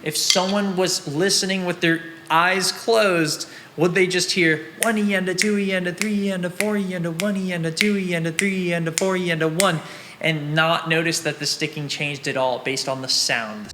If someone was listening with their eyes closed, would they just hear 1E and a 2E and a 3E and a 4E and a 1E and a 2E and a 3E and a 4E and a 1 and not notice that the sticking changed at all based on the sound?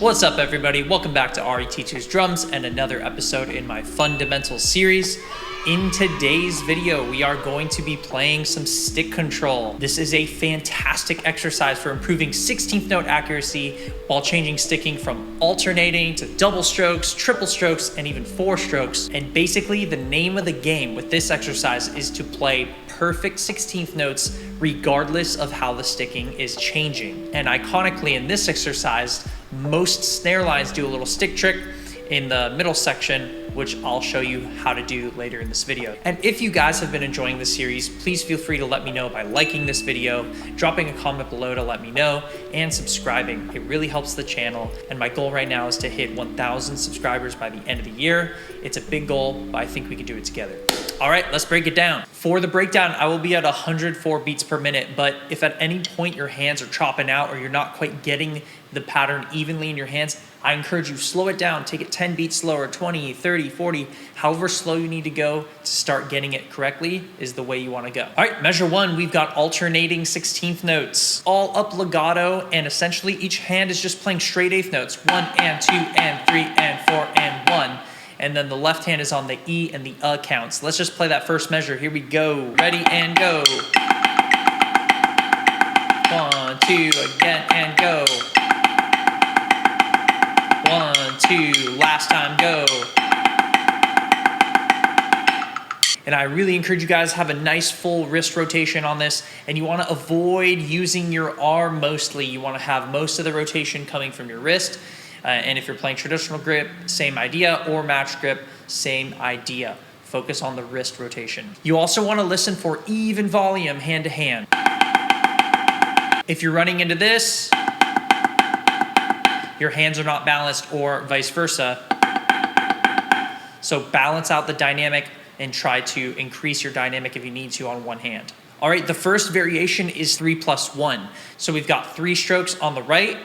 What's up, everybody? Welcome back to RET2's Drums and another episode in my Fundamentals series. In today's video, we are going to be playing some stick control. This is a fantastic exercise for improving 16th note accuracy while changing sticking from alternating to double strokes, triple strokes, and even 4 strokes. And basically, the name of the game with this exercise is to play perfect 16th notes regardless of how the sticking is changing. And iconically in this exercise, most snare lines do a little stick trick in the middle section, which I'll show you how to do later in this video. And if you guys have been enjoying this series, please feel free to let me know by liking this video, dropping a comment below to let me know, and subscribing. It really helps the channel. And my goal right now is to hit 1,000 subscribers by the end of the year. It's a big goal, but I think we can do it together. All right, let's break it down. For the breakdown, I will be at 104 beats per minute, but if at any point your hands are chopping out or you're not quite getting the pattern evenly in your hands, I encourage you to slow it down, take it 10 beats slower, 20, 30, 40, however slow you need to go to start getting it correctly is the way you want to go. All right, measure 1, we've got alternating 16th notes, all up legato, and essentially each hand is just playing straight 8th notes, 1 and 2 and 3 and 4 and 1. And then the left hand is on the E and the counts. Let's just play that first measure. Here we go. Ready and go. 1, 2, again and go. 1, 2, last time, go. And I really encourage you guys to have a nice full wrist rotation on this, and you want to avoid using your arm mostly. You want to have most of the rotation coming from your wrist. And if you're playing traditional grip, same idea, or match grip, same idea. Focus on the wrist rotation. You also want to listen for even volume hand to hand. If you're running into this, your hands are not balanced, or vice versa. So balance out the dynamic and try to increase your dynamic if you need to on one hand. All right, the first variation is 3+1. So we've got 3 strokes on the right,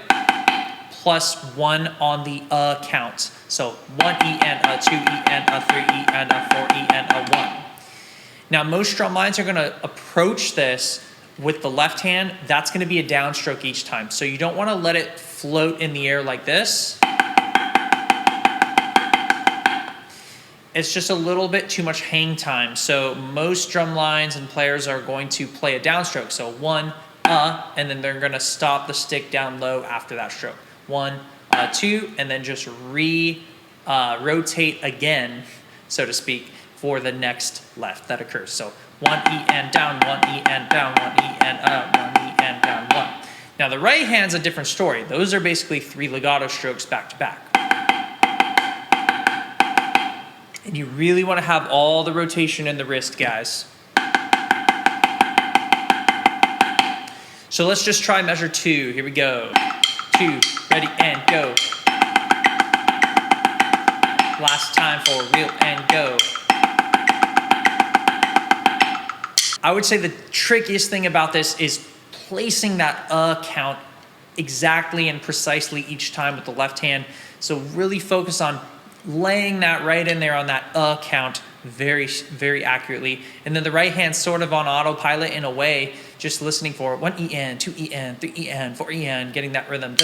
plus 1 on the count. So 1E and a 2E and a 3E and a 4E and a 1. Now most drum lines are gonna approach this with the left hand. That's gonna be a downstroke each time. So you don't wanna let it float in the air like this. It's just a little bit too much hang time. So most drum lines and players are going to play a downstroke. So 1, and then they're gonna stop the stick down low after that stroke. 1, 2, and then just rotate again, so to speak, for the next left that occurs. So 1E and down, 1E and down, 1E and up, 1E and down, 1. Now the right hand's a different story. Those are basically 3 legato strokes back to back. And you really want to have all the rotation in the wrist, guys. So let's just try measure 2. Here we go. 2, ready and go. Last time for real and go. I would say the trickiest thing about this is placing that count exactly and precisely each time with the left hand. So really focus on laying that right in there on that count very, very accurately. And then the right hand sort of on autopilot in a way, just listening for 1EN, 2EN, 3EN, 4EN, getting that rhythm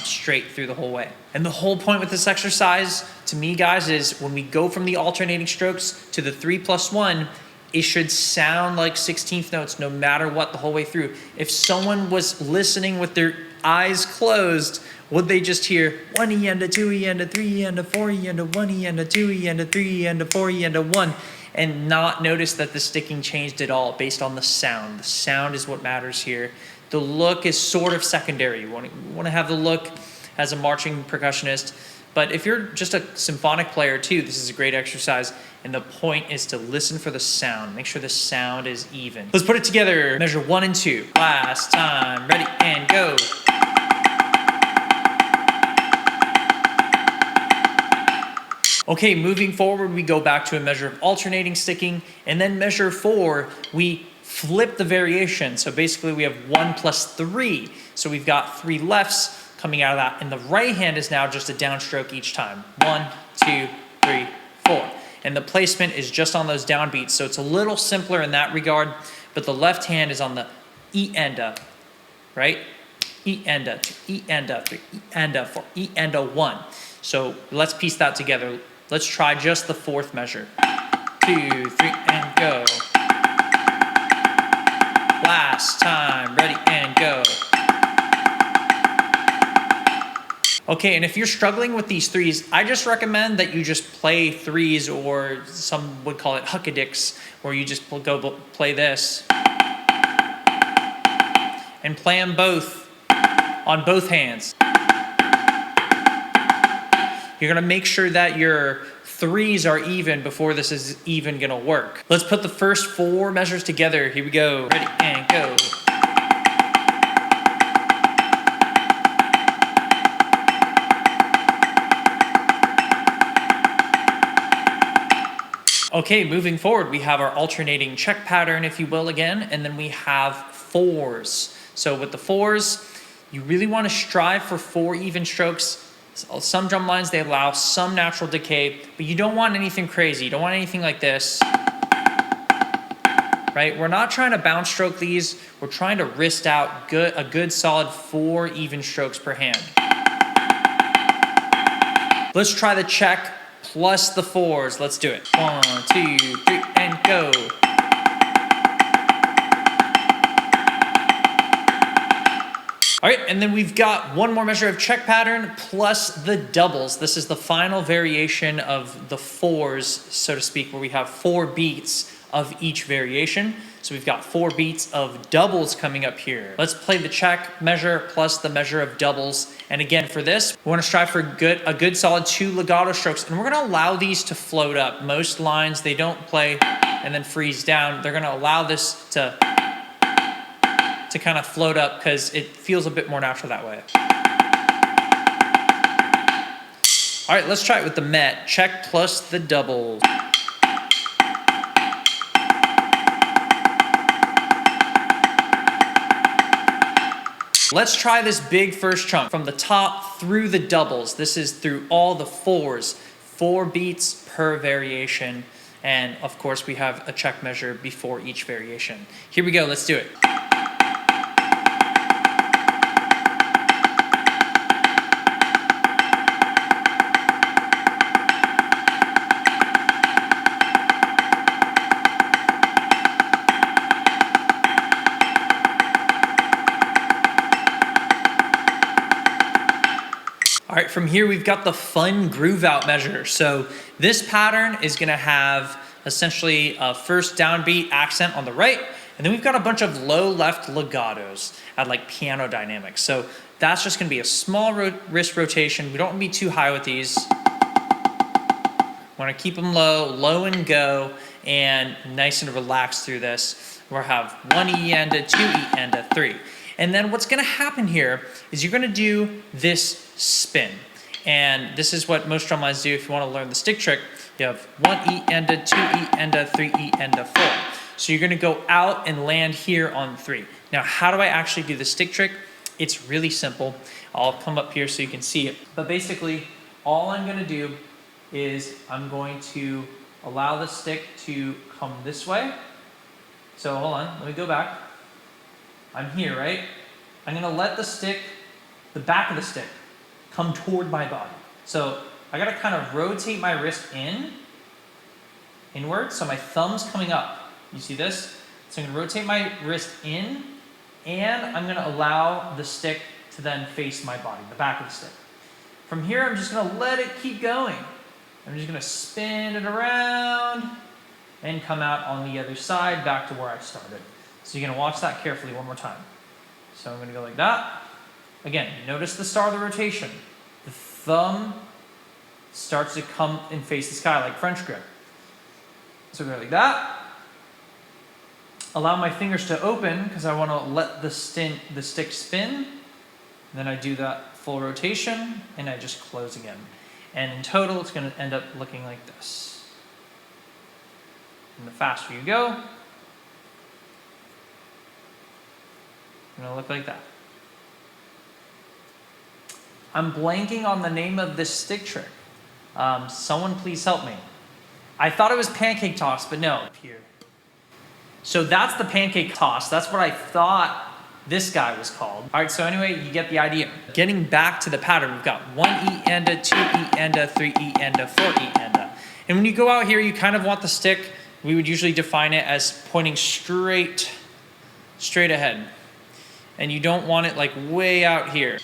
straight through the whole way. And the whole point with this exercise, to me, guys, is when we go from the alternating strokes to the 3+1, it should sound like 16th notes no matter what the whole way through. If someone was listening with their eyes closed, would they just hear 1E and a 2E and a 3E and a 4E and a 1E and a 2E and a 3E and a 4E and a 1 and not notice that the sticking changed at all based on the sound? The sound is what matters here The look is sort of secondary. You want to have the look as a marching percussionist, but if you're just a symphonic player too, this is a great exercise, and the point is to listen for the sound. Make sure the sound is even. Let's put it together. Measure 1 and 2. Last time, ready, and go. Okay, moving forward, we go back to a measure of alternating sticking, and then measure 4, we flip the variation. So basically we have 1 plus 3. So we've got 3 lefts coming out of that, and the right hand is now just a downstroke each time. 1, 2, 3, 4. And the placement is just on those downbeats, so it's a little simpler in that regard, but the left hand is on the E enda, right? E enda, 2, E enda, 3, E enda, 4, E enda, 1. So let's piece that together. Let's try just the 4th measure. 2, 3, and go. Last time, ready, and go. Okay, and if you're struggling with these 3s, I just recommend that you just play 3s, or some would call it huckadicks, where you just go play this and play them both on both hands. You're gonna make sure that your 3s are even before this is even gonna work. Let's put the first 4 measures together. Here we go. Ready, and go. Okay, moving forward, we have our alternating check pattern, if you will, again, and then we have 4s. So with the 4s, you really want to strive for 4 even strokes. Some drum lines, they allow some natural decay, but you don't want anything crazy. You don't want anything like this, right? We're not trying to bounce stroke these. We're trying to wrist out a good solid 4 even strokes per hand. Let's try the check plus the 4s. Let's do it. 1, 2, 3, and go. All right, and then we've got one more measure of check pattern plus the doubles. This is the final variation of the 4s, so to speak, where we have 4 beats of each variation. So we've got 4 beats of doubles coming up here. Let's play the check measure plus the measure of doubles. And again, for this, we want to strive for a good solid 2 legato strokes. And we're going to allow these to float up. Most lines, they don't play and then freeze down. They're going to allow this to kind of float up because it feels a bit more natural that way. All right, let's try it with the Met. Check plus the doubles. Let's try this big first chunk from the top through the doubles. This is through all the 4s, 4 beats per variation. And of course, we have a check measure before each variation. Here we go, let's do it. All right, from here we've got the fun groove out measure. So this pattern is gonna have essentially a first downbeat accent on the right, and then we've got a bunch of low left legatos at like piano dynamics. So that's just gonna be a small wrist rotation. We don't wanna be too high with these. Wanna keep them low and go, and nice and relaxed through this. We'll have 1 E enda, 2 E enda, 3. And then what's gonna happen here is you're gonna do this spin. And this is what most drum lines do if you wanna learn the stick trick. You have 1 E enda, 2 E enda, 3 E enda, 4. So you're gonna go out and land here on 3. Now, how do I actually do the stick trick? It's really simple. I'll come up here so you can see it. But basically, all I'm gonna do is I'm going to allow the stick to come this way. So hold on, let me go back. I'm here, right? I'm gonna let the stick, the back of the stick, come toward my body. So I gotta kind of rotate my wrist inward, so my thumb's coming up. You see this? So I'm gonna rotate my wrist in, and I'm gonna allow the stick to then face my body, the back of the stick. From here, I'm just gonna let it keep going. I'm just gonna spin it around and come out on the other side back to where I started. So you're gonna watch that carefully one more time. So I'm gonna go like that. Again, notice the start of the rotation. The thumb starts to come and face the sky like French grip. So go like that. Allow my fingers to open because I want to let the stick spin. Then I do that full rotation and I just close again. And in total, it's going to end up looking like this. And the faster you go, it's going to look like that. I'm blanking on the name of this stick trick. Someone please help me. I thought it was pancake toss, but no. Here. So that's the pancake toss. That's what I thought this guy was called. All right, so anyway, you get the idea. Getting back to the pattern, we've got 1 E and a, 2 E and a, 3 E and a, 4 E and a. And when you go out here, you kind of want the stick, we would usually define it as pointing straight ahead. And you don't want it like way out here.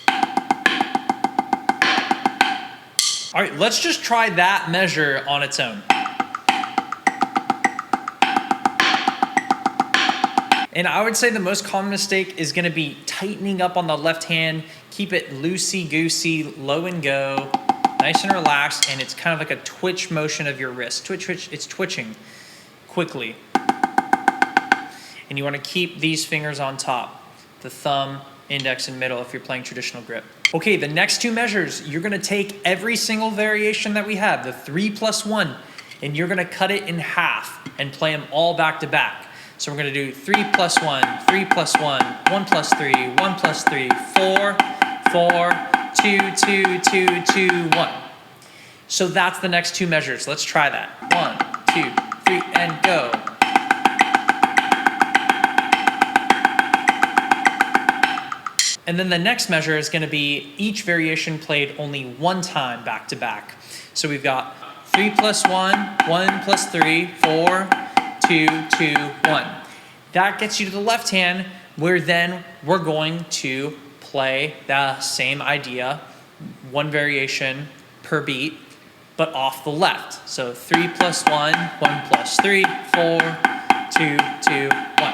All right, let's just try that measure on its own. And I would say the most common mistake is gonna be tightening up on the left hand, keep it loosey-goosey, low and go, nice and relaxed, and it's kind of like a twitch motion of your wrist. Twitch, it's twitching quickly. And you wanna keep these fingers on top, the thumb, index, and middle if you're playing traditional grip. Okay, the next two measures, you're gonna take every single variation that we have, the 3+1, and you're gonna cut it in half and play them all back to back. So we're gonna do 3+1, 3+1, 1+3, 1+3, 4, 4, 2, 2, 2, 2, 1. So that's the next two measures. Let's try that. 1, 2, 3, and go. And then the next measure is gonna be each variation played only one time back to back. So we've got 3+1, 1+3, 4, 2, 2, 1. That gets you to the left hand, where then we're going to play the same idea, one variation per beat, but off the left. So 3+1, 1+3, 4, 2, 2, 1.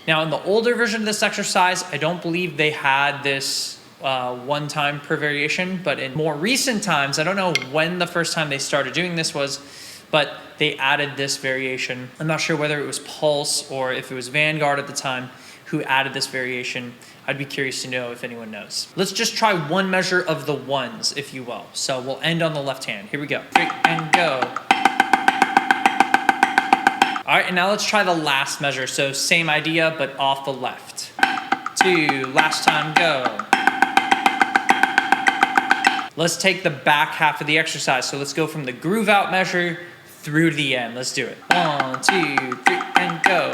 Now in the older version of this exercise, I don't believe they had this one time per variation, but in more recent times, I don't know when the first time they started doing this was, but they added this variation. I'm not sure whether it was Pulse or if it was Vanguard at the time who added this variation. I'd be curious to know if anyone knows. Let's just try one measure of the ones, if you will. So we'll end on the left hand. Here we go. 3 and go. All right, and now let's try the last measure. So same idea, but off the left. 2, last time, go. Let's take the back half of the exercise. So let's go from the groove out measure through to the end. Let's do it. 1, 2, 3, and go.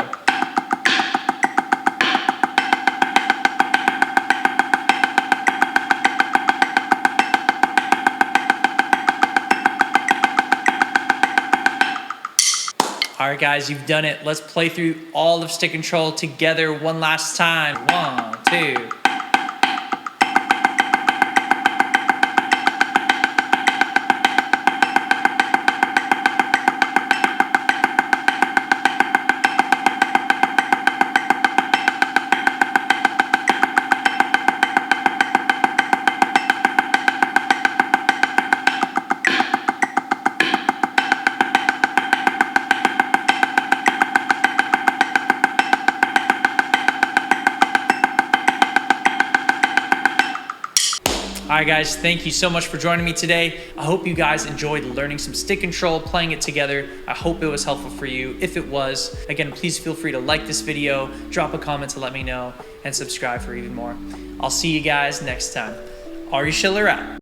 All right, guys, you've done it. Let's play through all of stick control together one last time. 1, 2. All right, guys, thank you so much for joining me today. I hope you guys enjoyed learning some stick control, playing it together. I hope it was helpful for you. If it was, again, please feel free to like this video, drop a comment to let me know, and subscribe for even more. I'll see you guys next time. Ari Schiller out.